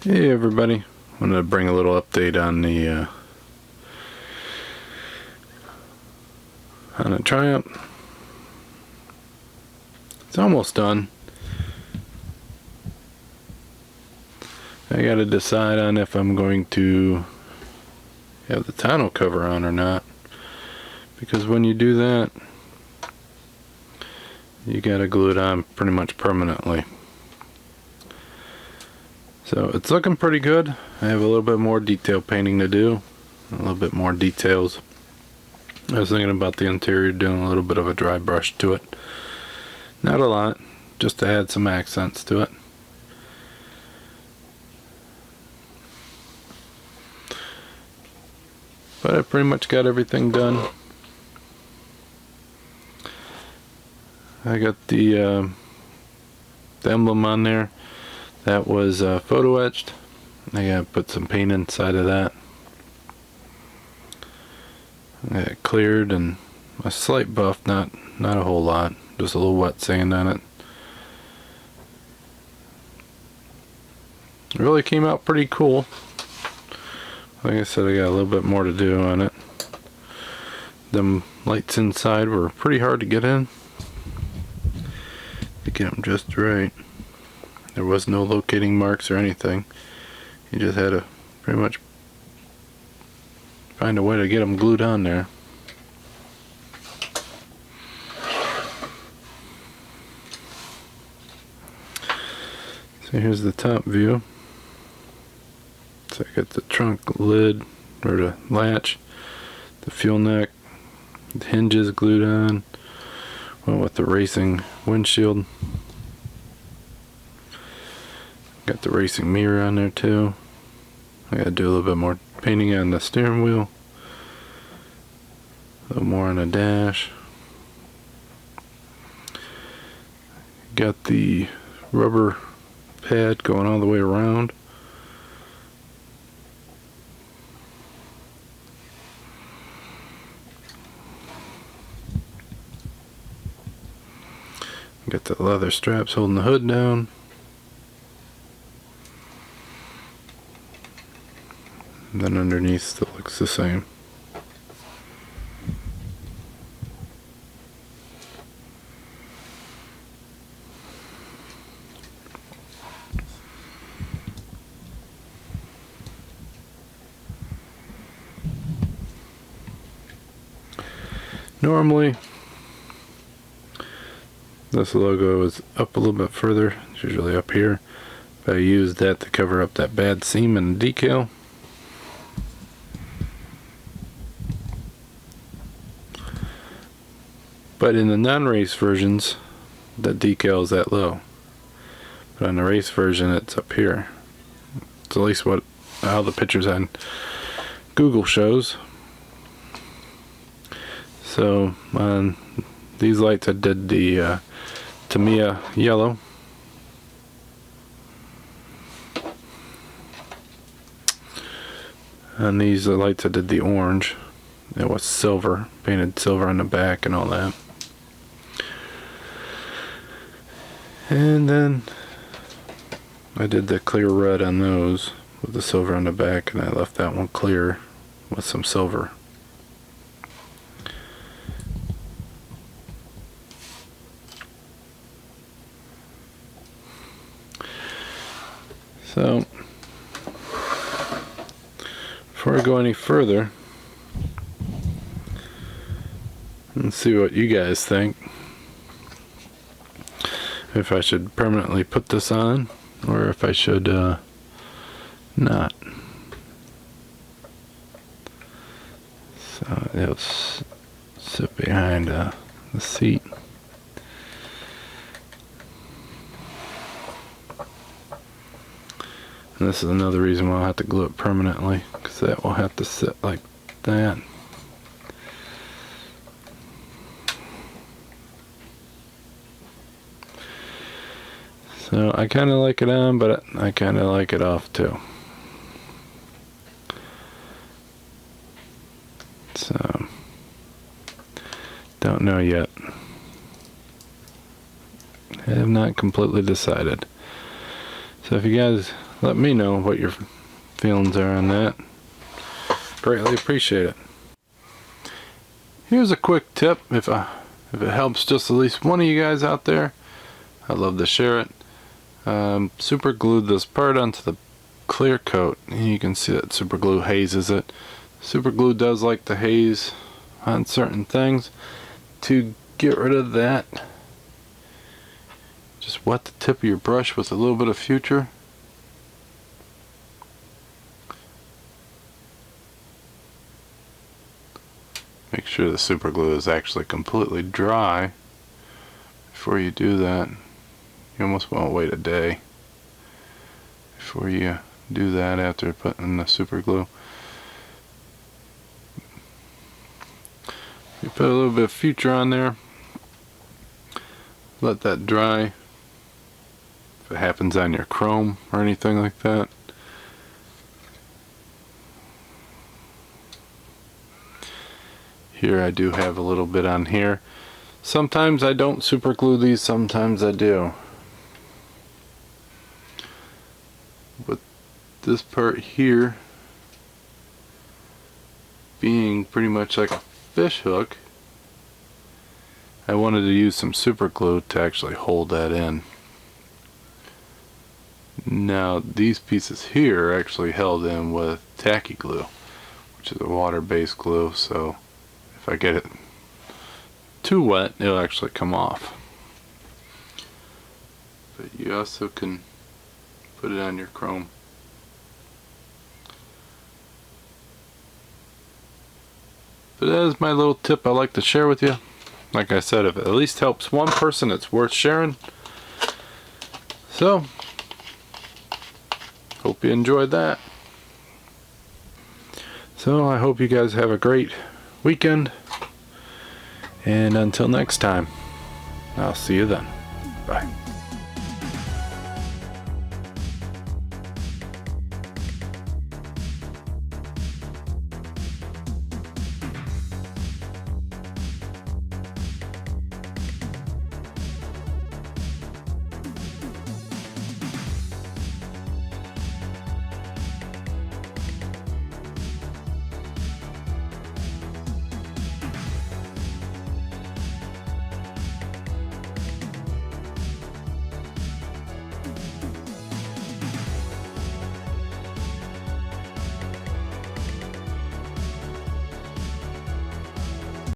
Hey everybody, wanted to bring a little update on the Triumph. It's almost done. I gotta decide on if I'm going to have the tonneau cover on or not, because when you do that you gotta glue it on pretty much permanently. So it's looking pretty good. I have a little bit more detail painting to do, a little bit more details. I was thinking about the interior, doing a little bit of a dry brush to it. Not a lot, just to add some accents to it. But I pretty much got everything done. I got the emblem on there. That was photo etched. I gotta put some paint inside of that. I got it cleared and a slight buff, not a whole lot, just a little wet sand on it. It really came out pretty cool. Like I said, I got a little bit more to do on it. Them lights inside were pretty hard to get in. To get them just right. There was no locating marks or anything. You just had to pretty much find a way to get them glued on there. So here's the top view. So I got the trunk lid, or the latch, the fuel neck, the hinges glued on, went with the racing windshield. Got the racing mirror on there too. I gotta do a little bit more painting on the steering wheel, a little more on the dash. Got the rubber pad going all the way around. Got the leather straps holding the hood down. And then underneath still looks the same. Normally this logo is up a little bit further, it's usually up here, but I used that to cover up that bad seam in the decal. But in the non-race versions, the decal is that low. But on the race version, it's up here. It's at least how the pictures on Google shows. So on these lights, I did the Tamiya yellow. On these lights, I did the orange. It was silver, painted silver on the back and all that. And then I did the clear red on those with the silver on the back, and I left that one clear with some silver. So before I go any further, let's see what you guys think. If I should permanently put this on, or if I should not. So it'll sit behind the seat. And this is another reason why I'll have to glue it permanently, because that will have to sit like that. So I kind of like it on, but I kind of like it off too. So don't know yet. I have not completely decided. So if you guys let me know what your feelings are on that. Greatly appreciate it. Here's a quick tip, if it helps just at least one of you guys out there, I'd love to share it. Super glued this part onto the clear coat. You can see that super glue hazes it. Super glue does like to haze on certain things. To get rid of that, just wet the tip of your brush with a little bit of Future. Make sure the super glue is actually completely dry before you do that. You almost want to wait a day before you do that after putting the super glue. You put a little bit of Future on there, let that dry. If it happens on your chrome or anything like that, here I do have a little bit on here. Sometimes I don't super glue these, sometimes I do. But this part here being pretty much like a fish hook, I wanted to use some super glue to actually hold that in. Now these pieces here are actually held in with tacky glue, which is a water-based glue, so if I get it too wet, it'll actually come off. But you also can put it on your chrome. But that is my little tip I like to share with you. Like I said, if it at least helps one person, it's worth sharing. So, hope you enjoyed that. So I hope you guys have a great weekend, and until next time, I'll see you then. Bye.